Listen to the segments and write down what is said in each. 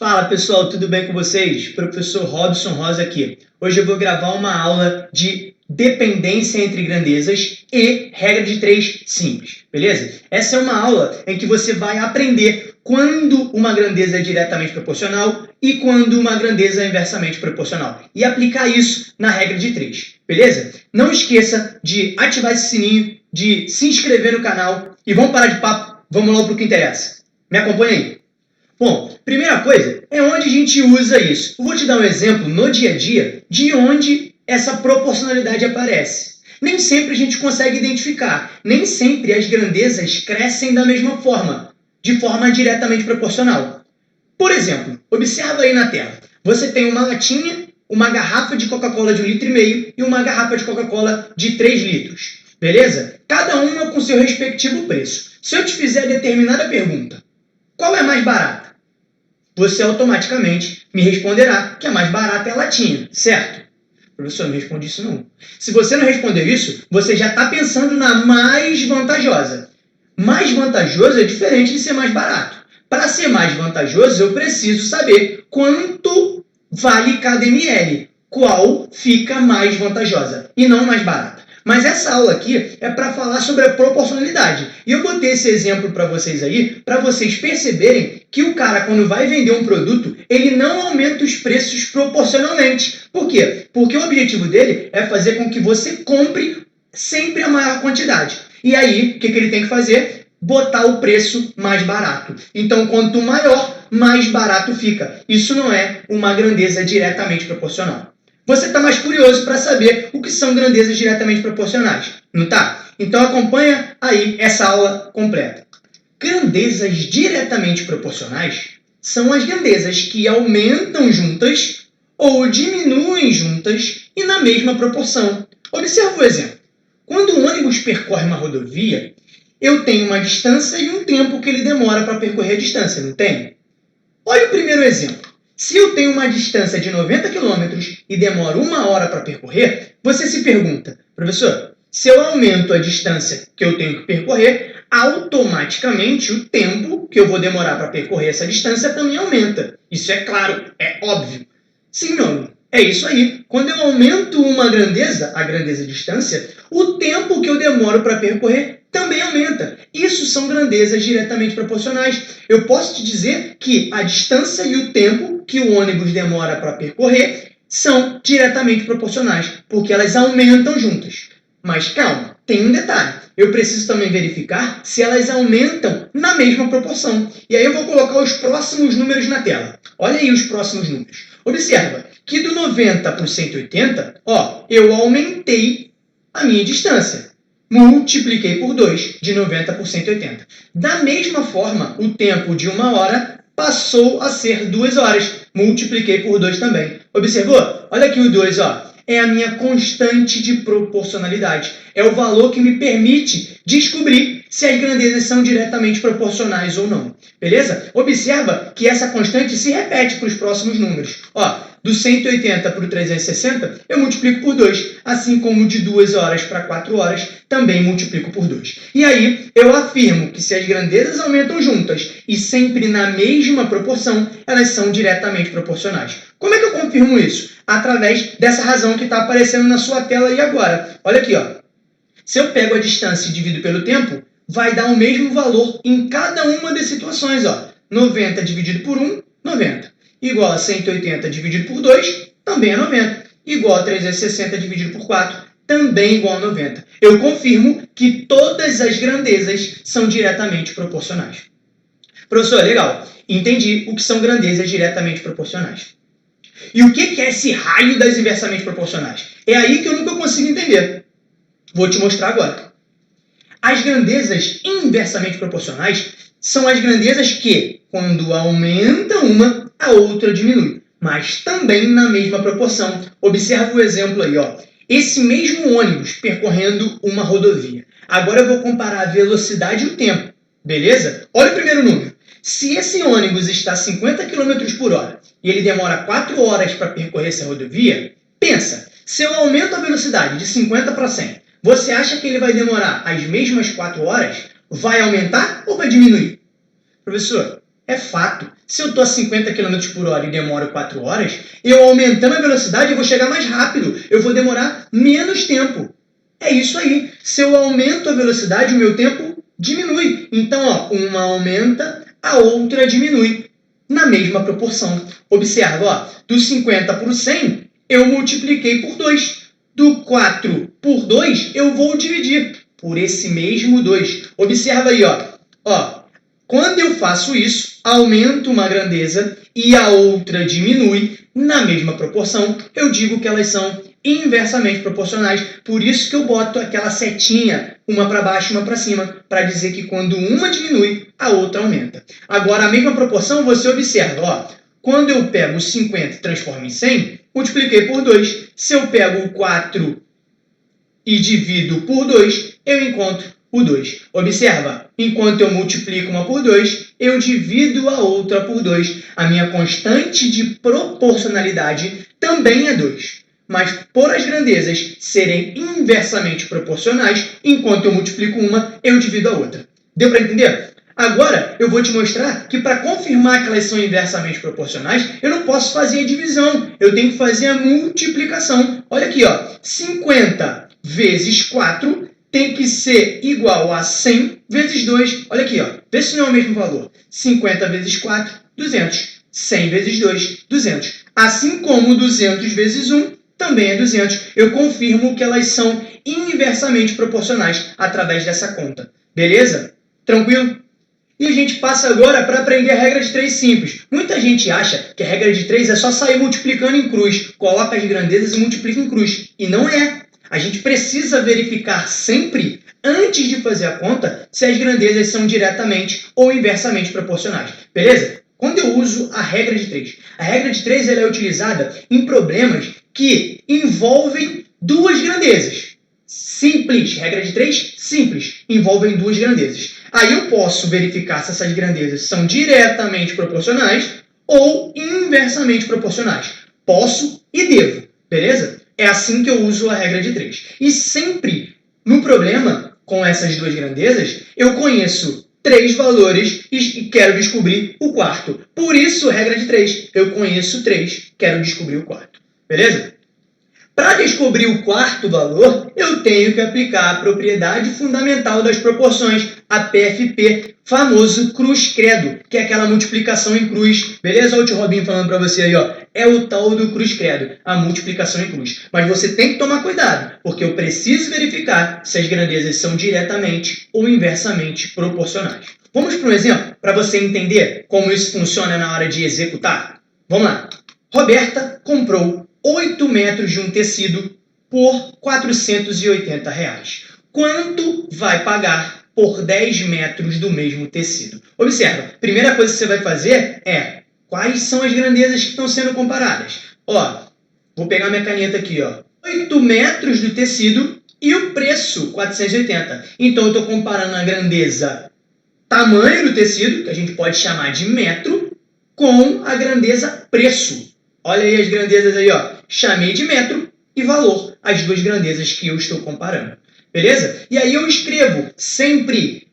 Fala pessoal, tudo bem com vocês? Professor Robson Rosa aqui. Hoje eu vou gravar uma aula de dependência entre grandezas e regra de 3 simples, beleza? Essa é uma aula em que você vai aprender quando uma grandeza é diretamente proporcional e quando uma grandeza é inversamente proporcional. E aplicar isso na regra de 3, beleza? Não esqueça de ativar esse sininho, de se inscrever no canal e vamos parar de papo, vamos logo para o que interessa. Me acompanha aí. Bom, primeira coisa é onde a gente usa isso. Eu vou te dar um exemplo no dia a dia de onde essa proporcionalidade aparece. Nem sempre a gente consegue identificar, nem sempre as grandezas crescem da mesma forma, de forma diretamente proporcional. Por exemplo, observa aí na tela. Você tem uma latinha, uma garrafa de Coca-Cola de 1,5 litro e uma garrafa de Coca-Cola de 3 litros. Beleza? Cada uma com seu respectivo preço. Se eu te fizer a determinada pergunta, qual é mais barata? Você automaticamente me responderá que a mais barata é a latinha, certo? Professor, não responde isso não. Se você não responder isso, você já está pensando na mais vantajosa. Mais vantajoso é diferente de ser mais barato. Para ser mais vantajoso, eu preciso saber quanto vale cada ml, qual fica mais vantajosa e não mais barata. Mas essa aula aqui é para falar sobre a proporcionalidade. E eu botei esse exemplo para vocês aí, para vocês perceberem que o cara, quando vai vender um produto, ele não aumenta os preços proporcionalmente. Por quê? Porque o objetivo dele é fazer com que você compre sempre a maior quantidade. E aí, o que ele tem que fazer? Botar o preço mais barato. Então, quanto maior, mais barato fica. Isso não é uma grandeza diretamente proporcional. Você está mais curioso para saber o que são grandezas diretamente proporcionais, não está? Então acompanha aí essa aula completa. Grandezas diretamente proporcionais são as grandezas que aumentam juntas ou diminuem juntas e na mesma proporção. Observa o exemplo. Quando um ônibus percorre uma rodovia, eu tenho uma distância e um tempo que ele demora para percorrer a distância, não tem? Olha o primeiro exemplo. Se eu tenho uma distância de 90 km e demoro 1 hora para percorrer, você se pergunta, professor, se eu aumento a distância que eu tenho que percorrer, automaticamente o tempo que eu vou demorar para percorrer essa distância também aumenta. Isso é claro, é óbvio. Sim, meu amigo, é isso aí. Quando eu aumento uma grandeza, a grandeza distância, o tempo que eu demoro para percorrer também aumenta. Isso são grandezas diretamente proporcionais. Eu posso te dizer que a distância e o tempo que o ônibus demora para percorrer são diretamente proporcionais, porque elas aumentam juntas. Mas calma, tem um detalhe. Eu preciso também verificar se elas aumentam na mesma proporção. E aí eu vou colocar os próximos números na tela. Olha aí os próximos números. Observa que do 90 para o 180, eu aumentei a minha distância. Multipliquei por 2, de 90 por 180. Da mesma forma, o tempo de 1 hora passou a ser 2 horas. Multipliquei por 2 também. Observou? Olha aqui o 2, é a minha constante de proporcionalidade. É o valor que me permite descobrir se as grandezas são diretamente proporcionais ou não. Beleza? Observa que essa constante se repete para os próximos números. Do 180 para o 360, eu multiplico por 2. Assim como de 2 horas para 4 horas, também multiplico por 2. E aí, eu afirmo que se as grandezas aumentam juntas e sempre na mesma proporção, elas são diretamente proporcionais. Como é que eu confirmo isso? Através dessa razão que está aparecendo na sua tela aí agora. Olha aqui, Se eu pego a distância e divido pelo tempo, vai dar o mesmo valor em cada uma das situações. 90 dividido por 1, 90. Igual a 180 dividido por 2, também é 90. Igual a 360 dividido por 4, também igual a 90. Eu confirmo que todas as grandezas são diretamente proporcionais. Professor, legal. Entendi o que são grandezas diretamente proporcionais. E o que é esse raio das inversamente proporcionais? É aí que eu nunca consigo entender. Vou te mostrar agora. As grandezas inversamente proporcionais são as grandezas que, quando aumenta uma, a outra diminui, mas também na mesma proporção. Observa o exemplo aí. Esse mesmo ônibus percorrendo uma rodovia. Agora eu vou comparar a velocidade e o tempo. Beleza? Olha o primeiro número. Se esse ônibus está a 50 km por hora e ele demora 4 horas para percorrer essa rodovia, pensa, se eu aumento a velocidade de 50 para 100, você acha que ele vai demorar as mesmas 4 horas? Vai aumentar ou vai diminuir? Professor, É fato. Se eu estou a 50 km por hora e demoro 4 horas, eu aumentando a velocidade eu vou chegar mais rápido. Eu vou demorar menos tempo. É isso aí. Se eu aumento a velocidade, o meu tempo diminui. Então, ó, uma aumenta, a outra diminui. Na mesma proporção. Observa, ó, do 50 por 100, eu multipliquei por 2. Do 4 por 2, eu vou dividir por esse mesmo 2. Observa aí, ó, quando eu faço isso, aumento uma grandeza e a outra diminui na mesma proporção, eu digo que elas são inversamente proporcionais. Por isso que eu boto aquela setinha, uma para baixo e uma para cima, para dizer que quando uma diminui, a outra aumenta. Agora, a mesma proporção, você observa, ó, quando eu pego 50 e transformo em 100, multipliquei por 2. Se eu pego o 4 e divido por 2, eu encontro o 2. Observa, enquanto eu multiplico uma por 2, eu divido a outra por 2. A minha constante de proporcionalidade também é 2. Mas por as grandezas serem inversamente proporcionais, enquanto eu multiplico uma, eu divido a outra. Deu para entender? Agora, eu vou te mostrar que para confirmar que elas são inversamente proporcionais, eu não posso fazer a divisão. Eu tenho que fazer a multiplicação. Olha aqui, ó, 50 vezes 4 tem que ser igual a 100 vezes 2. Olha aqui, ó, vê se não é o mesmo valor. 50 vezes 4, 200. 100 vezes 2, 200. Assim como 200 vezes 1 também é 200. Eu confirmo que elas são inversamente proporcionais através dessa conta. Beleza? Tranquilo? E a gente passa agora para aprender a regra de 3 simples. Muita gente acha que a regra de 3 é só sair multiplicando em cruz. Coloca as grandezas e multiplica em cruz. E não é. A gente precisa verificar sempre, antes de fazer a conta, se as grandezas são diretamente ou inversamente proporcionais. Beleza? Quando eu uso a regra de 3? A regra de 3 ela é utilizada em problemas que envolvem duas grandezas. Simples. Regra de 3, simples. Envolvem duas grandezas. Aí eu posso verificar se essas grandezas são diretamente proporcionais ou inversamente proporcionais. Posso e devo. Beleza? É assim que eu uso a regra de 3. E sempre, no problema, com essas duas grandezas, eu conheço 3 valores e quero descobrir o quarto. Por isso, regra de 3. Eu conheço 3, quero descobrir o quarto. Beleza? Para descobrir o quarto valor, eu tenho que aplicar a propriedade fundamental das proporções, a PFP, famoso cruz-credo, que é aquela multiplicação em cruz. Beleza? Olha o tio Robinho falando para você aí, ó. É o tal do cruz-credo, a multiplicação em cruz. Mas você tem que tomar cuidado, porque eu preciso verificar se as grandezas são diretamente ou inversamente proporcionais. Vamos para um exemplo, para você entender como isso funciona na hora de executar? Vamos lá. Roberta comprou 8 metros de um tecido por R$ 480. Quanto vai pagar por 10 metros do mesmo tecido? Observa, a primeira coisa que você vai fazer é quais são as grandezas que estão sendo comparadas. Ó, vou pegar minha caneta aqui, ó. 8 metros do tecido e o preço, 480. Então, eu estou comparando a grandeza tamanho do tecido, que a gente pode chamar de metro, com a grandeza preço. Olha aí as grandezas aí, ó. Chamei de metro e valor, as duas grandezas que eu estou comparando. Beleza? E aí eu escrevo sempre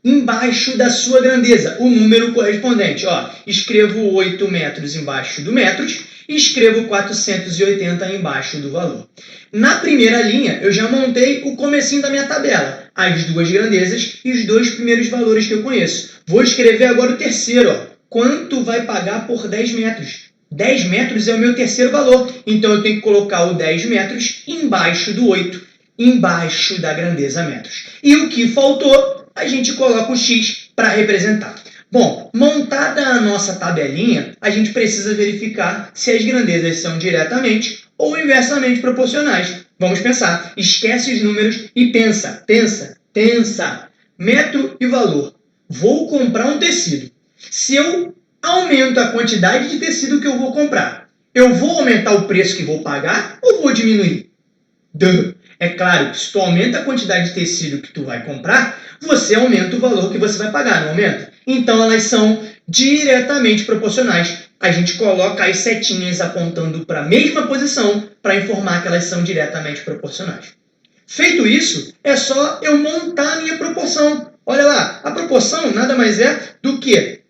embaixo da sua grandeza o número correspondente. Ó, escrevo 8 metros embaixo do metros e escrevo 480 embaixo do valor. Na primeira linha, eu já montei o comecinho da minha tabela. As duas grandezas e os dois primeiros valores que eu conheço. Vou escrever agora o terceiro, ó. Quanto vai pagar por 10 metros? 10 metros é o meu terceiro valor, então eu tenho que colocar o 10 metros embaixo do 8, embaixo da grandeza metros. E o que faltou, a gente coloca o x para representar. Bom, montada a nossa tabelinha, a gente precisa verificar se as grandezas são diretamente ou inversamente proporcionais. Vamos pensar, esquece os números e pensa. Metro e valor. Vou comprar um tecido. Se eu aumento a quantidade de tecido que eu vou comprar, eu vou aumentar o preço que vou pagar ou vou diminuir? É claro que se tu aumenta a quantidade de tecido que tu vai comprar, você aumenta o valor que você vai pagar, não aumenta? Então elas são diretamente proporcionais. A gente coloca as setinhas apontando para a mesma posição para informar que elas são diretamente proporcionais. Feito isso, é só eu montar a minha proporção. Olha lá, a proporção nada mais é do que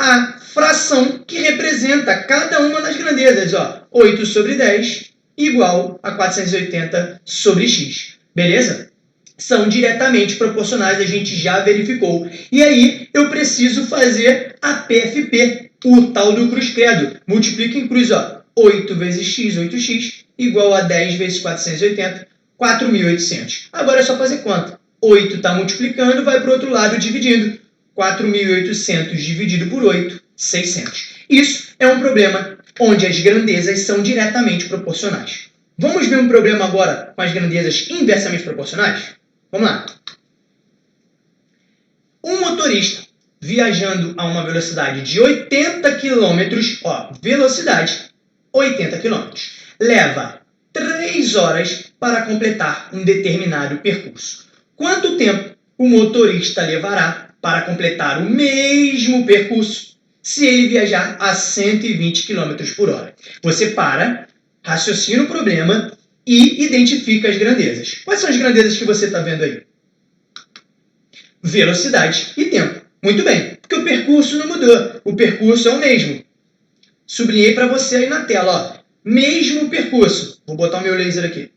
a fração que representa cada uma das grandezas. Ó, 8 sobre 10 igual a 480 sobre x. Beleza? São diretamente proporcionais, a gente já verificou. E aí, eu preciso fazer a PFP, o tal do cruz credo. Multiplica em cruz, ó. 8 vezes x, 8x, igual a 10 vezes 480, 4.800. Agora é só fazer conta. 8 está multiplicando, vai para o outro lado dividindo. 4.800 dividido por 8, 600. Isso é um problema onde as grandezas são diretamente proporcionais. Vamos ver um problema agora com as grandezas inversamente proporcionais? Vamos lá. Um motorista viajando a uma velocidade de 80 km, ó, velocidade 80 km, leva 3 horas para completar um determinado percurso. Quanto tempo o motorista levará para completar o mesmo percurso se ele viajar a 120 km por hora? Você para, raciocina o problema e identifica as grandezas. Quais são as grandezas que você está vendo aí? Velocidade e tempo. Muito bem, porque o percurso não mudou. O percurso é o mesmo. Sublinhei para você aí na tela, ó. Mesmo percurso. Vou botar o meu laser aqui.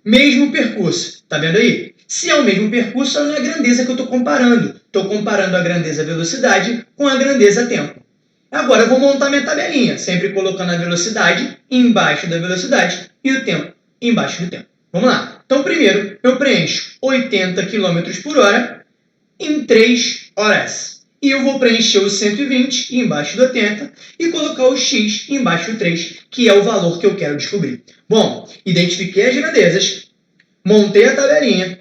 Mesmo percurso. Tá vendo aí? Se é o mesmo percurso, não é a grandeza que eu estou comparando. Estou comparando a grandeza velocidade com a grandeza tempo. Agora eu vou montar minha tabelinha, sempre colocando a velocidade embaixo da velocidade e o tempo embaixo do tempo. Vamos lá. Então, primeiro, eu preencho 80 km por hora em 3 horas. E eu vou preencher o 120 embaixo do 80 e colocar o x embaixo do 3, que é o valor que eu quero descobrir. Bom, identifiquei as grandezas, montei a tabelinha.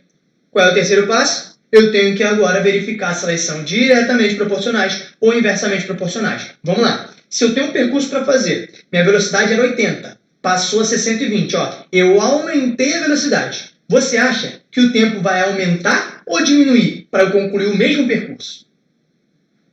Qual é o terceiro passo? Eu tenho que agora verificar se elas são diretamente proporcionais ou inversamente proporcionais. Vamos lá. Se eu tenho um percurso para fazer, minha velocidade era 80, passou a ser 120, ó, eu aumentei a velocidade. Você acha que o tempo vai aumentar ou diminuir para eu concluir o mesmo percurso?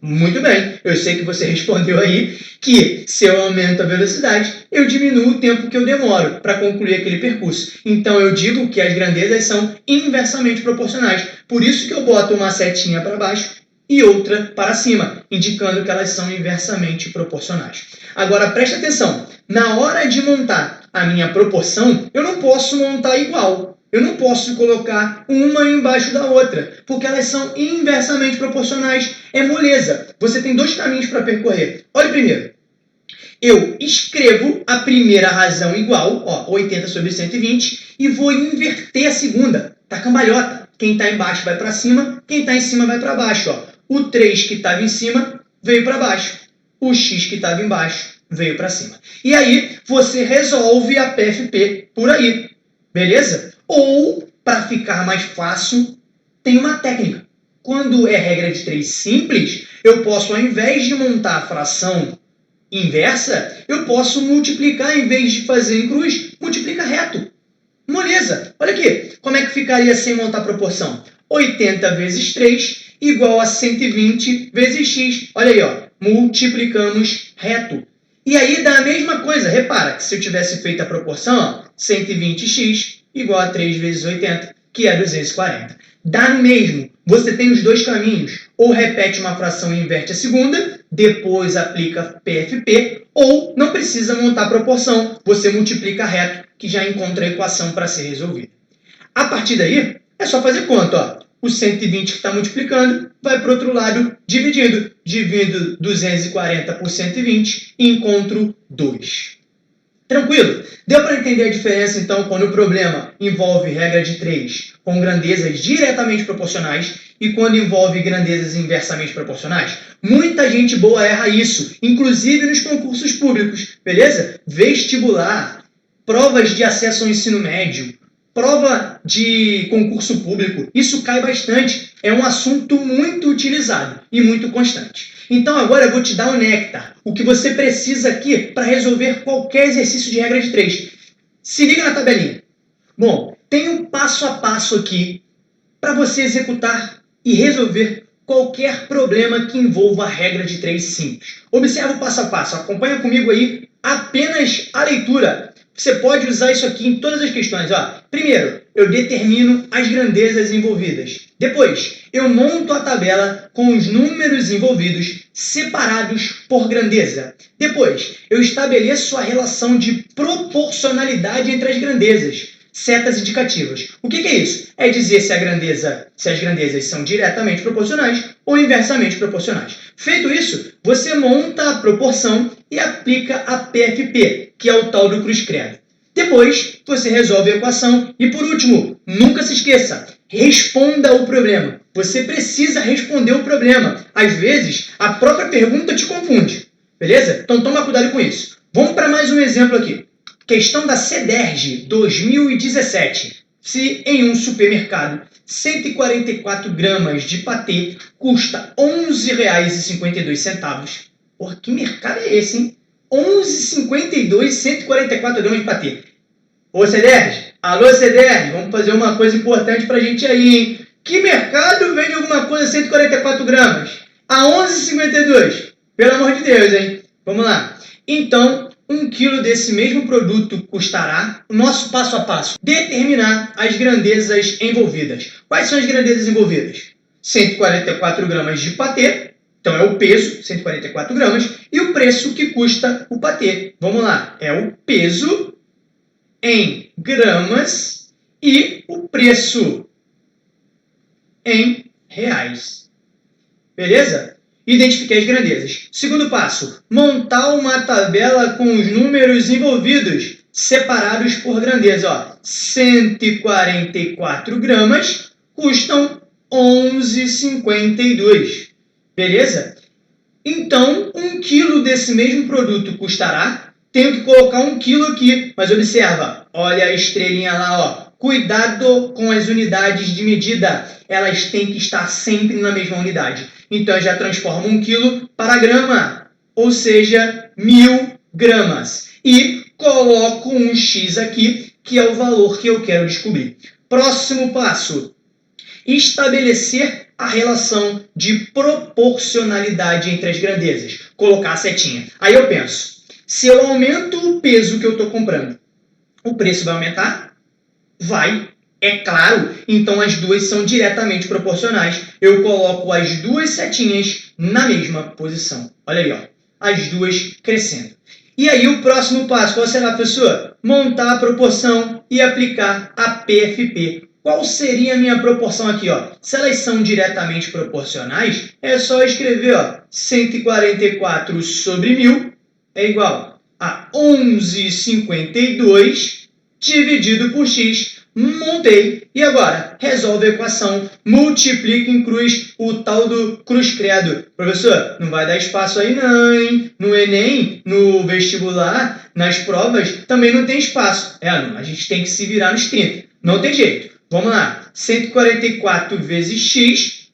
Muito bem, eu sei que você respondeu aí que se eu aumento a velocidade, eu diminuo o tempo que eu demoro para concluir aquele percurso. Então eu digo que as grandezas são inversamente proporcionais. Por isso que eu boto uma setinha para baixo e outra para cima, indicando que elas são inversamente proporcionais. Agora preste atenção, na hora de montar a minha proporção, eu não posso montar igual. Eu não posso colocar uma embaixo da outra, porque elas são inversamente proporcionais. É moleza. Você tem 2 caminhos para percorrer. Olha primeiro. Eu escrevo a primeira razão igual, ó, 80 sobre 120, e vou inverter a segunda. Tá cambalhota. Quem está embaixo vai para cima, quem está em cima vai para baixo. Ó. O 3 que estava em cima veio para baixo. O x que estava embaixo veio para cima. E aí você resolve a PFP por aí. Beleza? Ou, para ficar mais fácil, tem uma técnica. Quando é regra de 3 simples, eu posso, ao invés de montar a fração inversa, eu posso multiplicar, em vez de fazer em cruz, multiplica reto. Moleza. Olha aqui, como é que ficaria sem montar a proporção? 80 vezes 3 igual a 120 vezes x. Olha aí, ó, multiplicamos reto. E aí dá a mesma coisa. Repara que se eu tivesse feito a proporção, ó, 120x igual a 3 vezes 80, que é 240. Dá no mesmo. Você tem os 2 caminhos. Ou repete uma fração e inverte a segunda, depois aplica PFP, ou não precisa montar proporção, você multiplica reto, que já encontra a equação para ser resolvida. A partir daí, é só fazer conta. Ó. O 120 que está multiplicando vai para o outro lado dividindo. Divido 240 por 120 e encontro 2. Tranquilo? Deu para entender a diferença, então, quando o problema envolve regra de 3 com grandezas diretamente proporcionais e quando envolve grandezas inversamente proporcionais? Muita gente boa erra isso, inclusive nos concursos públicos, beleza? Vestibular, provas de acesso ao ensino médio, prova de concurso público, isso cai bastante. É um assunto muito utilizado e muito constante. Então agora eu vou te dar o néctar, o que você precisa aqui para resolver qualquer exercício de regra de 3. Se liga na tabelinha. Bom, tem um passo a passo aqui para você executar e resolver qualquer problema que envolva a regra de 3 simples. Observa o passo a passo, acompanha comigo aí apenas a leitura. Você pode usar isso aqui em todas as questões. Ó. Primeiro, eu determino as grandezas envolvidas. Depois, eu monto a tabela com os números envolvidos separados por grandeza. Depois, eu estabeleço a relação de proporcionalidade entre as grandezas. Setas indicativas. O que é isso? É dizer se as grandezas são diretamente proporcionais ou inversamente proporcionais. Feito isso, você monta a proporção e aplica a PFP, que é o tal do cruz-credo. Depois, você resolve a equação e, por último, nunca se esqueça, responda o problema. Você precisa responder o problema. Às vezes, a própria pergunta te confunde. Beleza? Então, toma cuidado com isso. Vamos para mais um exemplo aqui. Questão da CEDERJ 2017. Se em um supermercado 144 gramas de patê custa R$ 11,52. Porra, que mercado é esse, hein? 11,52, 144 gramas de patê. Ô CEDERJ, alô CEDERJ, vamos fazer uma coisa importante pra gente aí, hein? Que mercado vende alguma coisa 144 gramas? A 11,52. Pelo amor de Deus, hein? Vamos lá. Então, 1 quilo desse mesmo produto custará, o nosso passo a passo, determinar as grandezas envolvidas. Quais são as grandezas envolvidas? 144 gramas de patê, então é o peso, 144 gramas, e o preço que custa o patê. Vamos lá, é o peso em gramas e o preço em reais. Beleza? Identifiquei as grandezas. Segundo passo, montar uma tabela com os números envolvidos separados por grandeza. Ó, 144 gramas custam 11,52. Beleza? Então, 1 quilo desse mesmo produto custará. Tenho que colocar 1 quilo aqui, mas observa, olha a estrelinha lá, ó. Cuidado com as unidades de medida. Elas têm que estar sempre na mesma unidade. Então, eu já transformo 1 quilo para grama, ou seja, 1.000 gramas. E coloco um X aqui, que é o valor que eu quero descobrir. Próximo passo, estabelecer a relação de proporcionalidade entre as grandezas. Colocar a setinha. Aí eu penso, se eu aumento o peso que eu estou comprando, o preço vai aumentar? Vai. É claro, então as duas são diretamente proporcionais. Eu coloco as duas setinhas na mesma posição. Olha aí, ó, as duas crescendo. E aí o próximo passo, qual será, professor? Montar a proporção e aplicar a PFP. Qual seria a minha proporção aqui? Ó? Se elas são diretamente proporcionais, é só escrever, ó, 144 sobre 1.000 é igual a 11,52 dividido por x. Montei. E agora? Resolve a equação. Multiplica em cruz o tal do cruz-credo. Professor, não vai dar espaço aí não, hein? No Enem, no vestibular, nas provas, também não tem espaço. A gente tem que se virar nos 30. Não tem jeito. Vamos lá. 144 vezes x,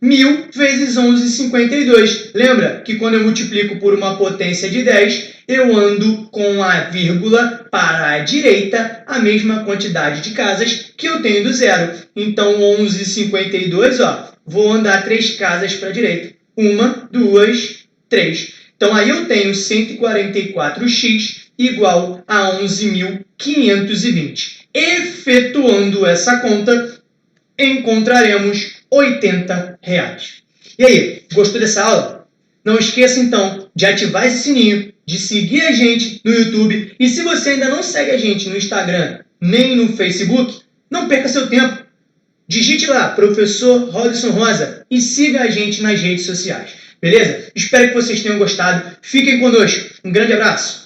1.000 vezes 11,52. Lembra que quando eu multiplico por uma potência de 10, eu ando com a vírgula para a direita, a mesma quantidade de casas que eu tenho do zero. Então, 11,52, ó, vou andar 3 casas para a direita. 1, 2, 3. Então, aí eu tenho 144x igual a 11.520. Efetuando essa conta, encontraremos R$80. E aí, gostou dessa aula? Não esqueça, então, de ativar esse sininho, de seguir a gente no YouTube. E se você ainda não segue a gente no Instagram nem no Facebook, não perca seu tempo. Digite lá, Professor Robson Rosa, e siga a gente nas redes sociais. Beleza? Espero que vocês tenham gostado. Fiquem conosco. Um grande abraço.